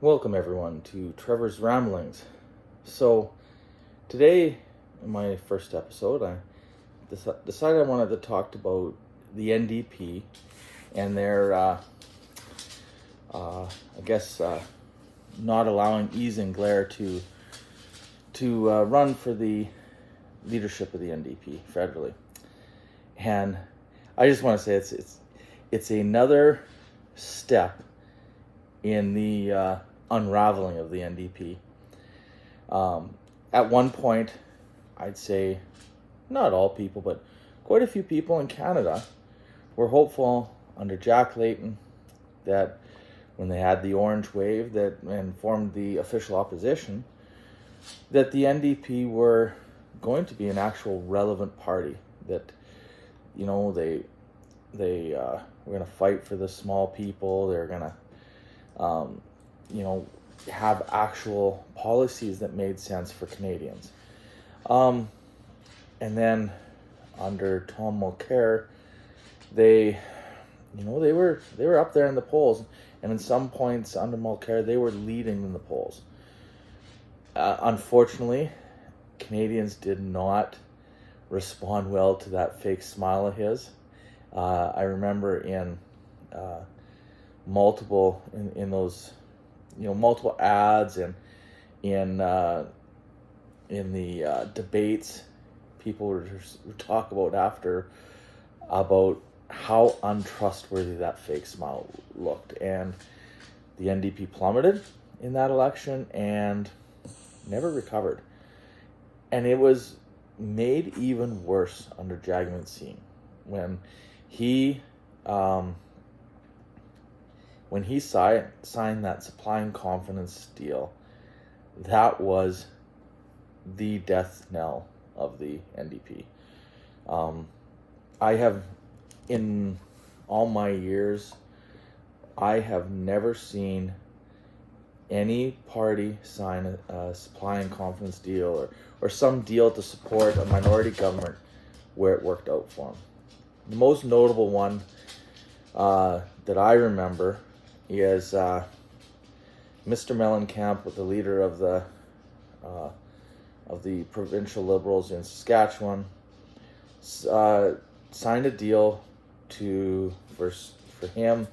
Welcome everyone to Trevor's Ramblings. So today, in my first episode, I decided I wanted to talk about the NDP and their, I guess, not allowing Yves Engler to run for the leadership of the NDP federally. And I just want to say it's another step in the unraveling of the NDP. At one point, I'd say not all people, but quite a few people in Canada were hopeful under Jack Layton that when they had the Orange Wave and formed the official opposition, that the NDP were going to be an actual relevant party. That they were going to fight for the small people. They're going to have actual policies that made sense for Canadians. And then under Tom Mulcair, they were up there in the polls, and in some points under Mulcair, they were leading in the polls. Unfortunately, Canadians did not respond well to that fake smile of his. I remember in multiple ads and in the debates, people would talk about how untrustworthy that fake smile looked, and the NDP plummeted in that election and never recovered. And it was made even worse under Jagmeet Singh when he signed that supply and confidence deal. That was the death knell of the NDP. I have, in all my years, I have never seen any party sign a supply and confidence deal or some deal to support a minority government where it worked out for them. The most notable one that I remember is Mr. Mellencamp, the leader of the provincial Liberals in Saskatchewan, signed a deal for him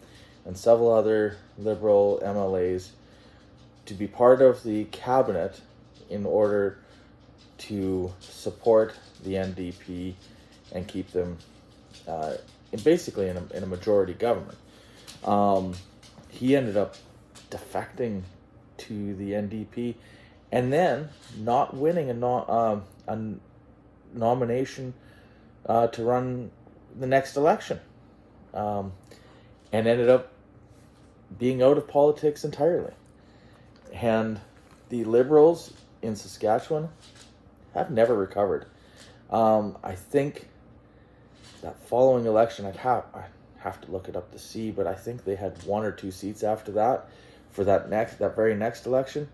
and several other Liberal MLAs to be part of the cabinet in order to support the NDP and keep them basically in a majority government. He ended up defecting to the NDP and then not winning a nomination to run the next election, and ended up being out of politics entirely. And the Liberals in Saskatchewan have never recovered. I think that following election, I'd have to look it up to see, but I think they had 1 or 2 seats after that for that very next election.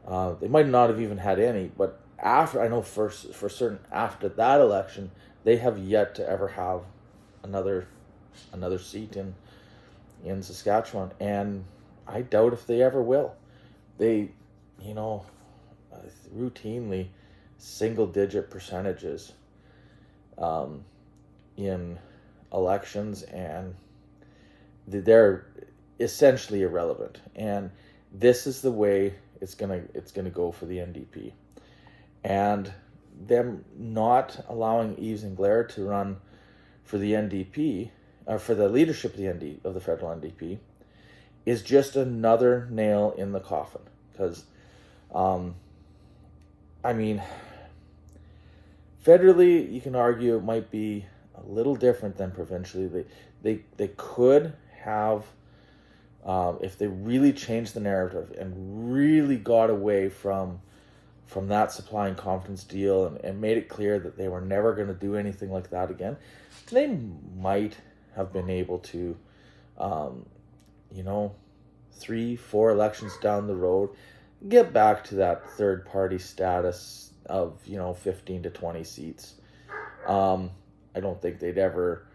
They might not have even had any, but I know for certain after that election, they have yet to ever have another seat in Saskatchewan, and I doubt if they ever will. They, routinely single-digit percentages in elections, and they're essentially irrelevant. And this is the way it's gonna go for the NDP. And them not allowing Yves Engler to run for the NDP, for the leadership of the federal NDP, is just another nail in the coffin. Because, federally, you can argue it might be a little different than provincially. They could have, if they really changed the narrative and really got away from that supply and confidence deal and made it clear that they were never going to do anything like that again, they might have been able to, 3-4 elections down the road, get back to that third party status of 15 to 20 seats. I don't think they'd ever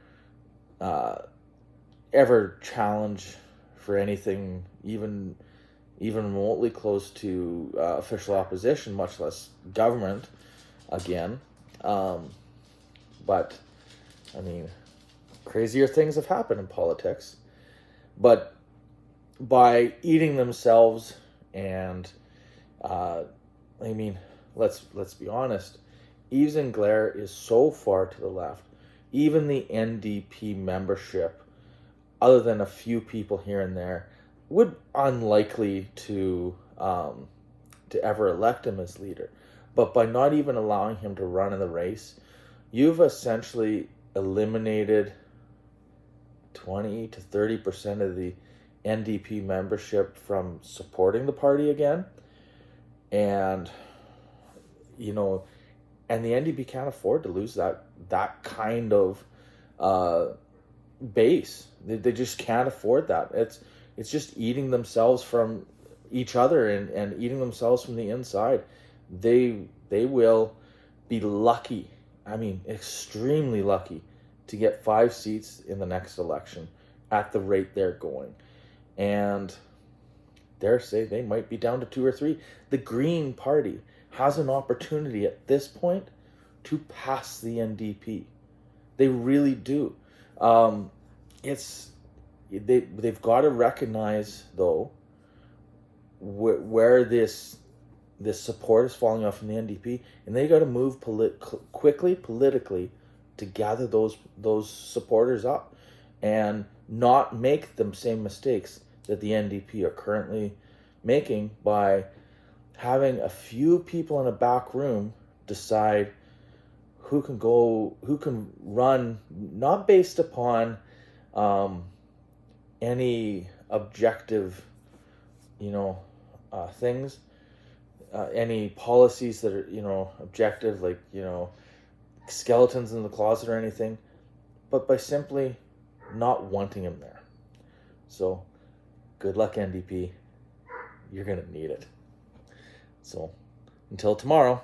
challenge for anything even even remotely close to official opposition, much less government again. But, I mean, crazier things have happened in politics. But by eating themselves and, I mean, let's be honest, Yves Engler is so far to the left. Even the NDP membership, other than a few people here and there, would unlikely to ever elect him as leader. But by not even allowing him to run in the race, you've essentially eliminated 20 to 30% of the NDP membership from supporting the party again. And, you know, and the NDP can't afford to lose that kind of base. They just can't afford that. It's just eating themselves from each other and eating themselves from the inside. They will be lucky, I mean extremely lucky, to get 5 seats in the next election at the rate they're going. And dare say they might be down to 2 or 3. The Green Party has an opportunity at this point to pass the NDP. They really do. They've got to recognize, though, where this support is falling off from the NDP, and they got to move quickly politically to gather those supporters up and not make the same mistakes that the NDP are currently making by having a few people in a back room decide who can run, not based upon any objective, things, any policies that are, objective, like, skeletons in the closet or anything, but by simply not wanting him there. So, good luck, NDP. You're going to need it. So, until tomorrow.